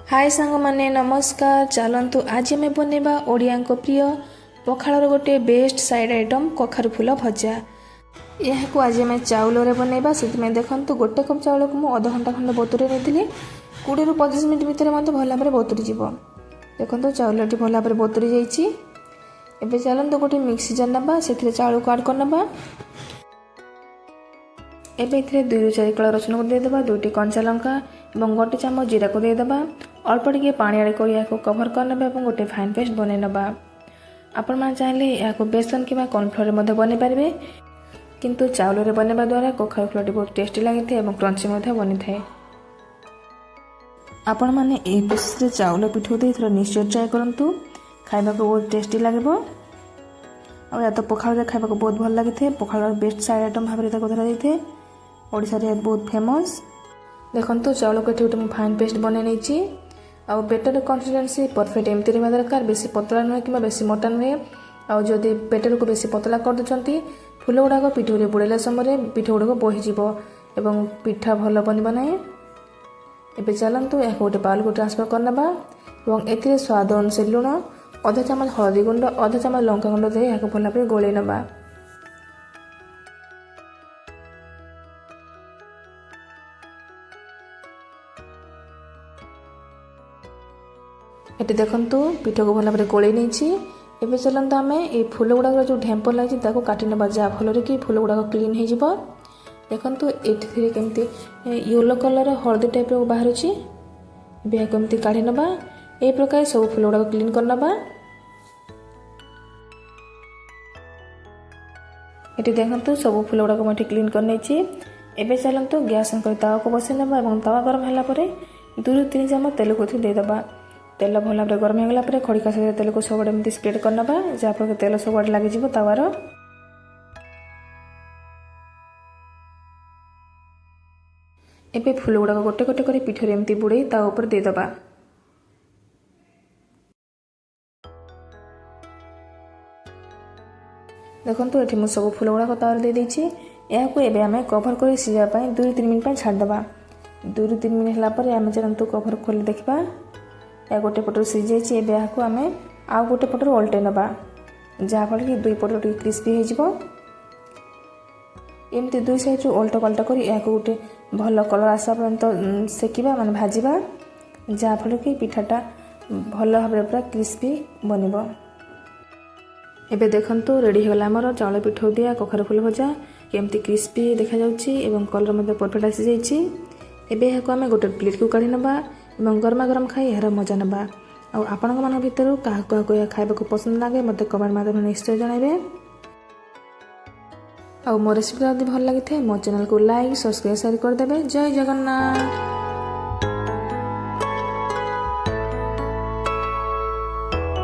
हाय सांग माने नमस्कार। चलतु आज आम बनवा ओडिया प्रिय पखाड़ गोटे बेस्ट साइड आइटम कखारु फूल भजा। यह आज आम चाउल बनवा से देखो गोटे कप चाउल को मुझे अध घंटा खंड बतुरे नहीं 20 ରୁ 25 मिनट भितर मत भल भाव बतुरी जी। देखो चाउल भल भाव बतुरी जाइए। चलते गोटे मिक्सी जार ना से चाउल को आड करना। एबे 2 ରୁ 4 कला रसुन को देदेबा, 2टी कंचा लंका और गोटे चामच जीरा को देदेबा। अल्प टिके पानी ऐड कर कभर करने और गोटे फाइन पेस्ट बन नवा। आपण मैंने चाहिए या बेसन कि कॉर्नफ्लोर बन पारे, किंतु चाउल बनवा द्वारा कखारु फूलटी बहुत टेस्टी लगी और क्रंची बनी थाए। आपण मैंने यह प्रोसेस चाउल पिठो दे निश्चय ट्राए करूँ, खाइबा बहुत टेस्टी लगे। और या तो पखाड़ खाइबा बहुत भल लगी थे। पखाड़ बेस्ट साइड आइटम भाव में धरा जाए ओडिशा रे बहुत फेमस। देखो चाउल को गोटे फाइन पेस्ट बन नहीं आउ बेटर कंसिस्टेंसी परफेक्ट एमती रहा दरकार। बेसी पतला नुहे कि बेसी मोटा नुहे। आउ जदि बेटर को बेसी पतला कर दूसरी फूल गुड़ाक पिठो बुड़ेला समय पिठ गुड़ाक बोहीजी और पिठा भल बनवा ना। एबे चलतु या गोटे बाउल को ट्रांसफर करना और ए स्वाद अनुसार लुण, अधा चामच हलदी गुंड, अधा चामच लंका गुंड दे भल भाव गोल नवा। ये देखु पिठ को भल भाव गोल नहीं। एबे चलते आम ये फूल गुड़ाक जो ढेम्प लगी काटि ना जहाँफल कि फूल गुड़ाक क्लीन हो। देखु ये कमती येलो कलर हलदी टाइप बाहर कमती काढ़ी ना। ये प्रकार सब फूल गुड़ाक क्लीन करना। ये देखो सब फूल गुड़ाक मुझे क्लीन कर नहीं। एबे चलतु गैस ऑन कर तावा को बसई ना और तावा गरम होगापर 2 ରୁ 3 चामच तेल को देदेबा। तेल भल भाव गरम होगापर खड़िका सहित तेल को सब एमती स्प्रेड करना जहाँफल तेल सब आड़े लगे तावार। एबे फूल गुड़ाक गोटे गोटे कर पिठरे एमती बुड़े ऊपर देदेबा। देखो ये मुझे सब फूल गुड़ाक तावर दे देछि। यहाँ एबे आमे कभर कर सीझापी 2 ରୁ 3 मिनट छाड़देबा। 2 ରୁ 3 मिनट होगापर आम चलतु कभर खोली देखा या गोटे पटर सीझे। यहाँ आम आउ गोटे पटर ओल्टे नवा जहाँफल कि 2 पट क्रिस्पी हो। एमती 2 साइड ओल्टा पल्टा कर गोटे भल कलर आसा पर्यटन सेकिबा माने भाजिबा जहाँफल कि पिठाटा भल भाव पूरा क्रिस्पी बन। एबे देखंतु रेडी होगला आमर चाउल पिठो दिया कखारु फूल भजा केमती क्रिस्पी देखा जाउची एवं कलर मध्य परफेक्ट आसी जाइछि। एबे याको आमे गोटे प्लेट को काढी नबा एवं गरमा गरम खाई यार मजा नबा। आ आपनक मन भितर क्या खाइबा को पसंद लागे मते कमेंट माध्यम निश्चय जणाइबे। आ मो रेसिपी जदि भल लगी थे मो चैनल को लाइक सब्सक्राइब शेयर कर देबे। जय जगन्नाथ।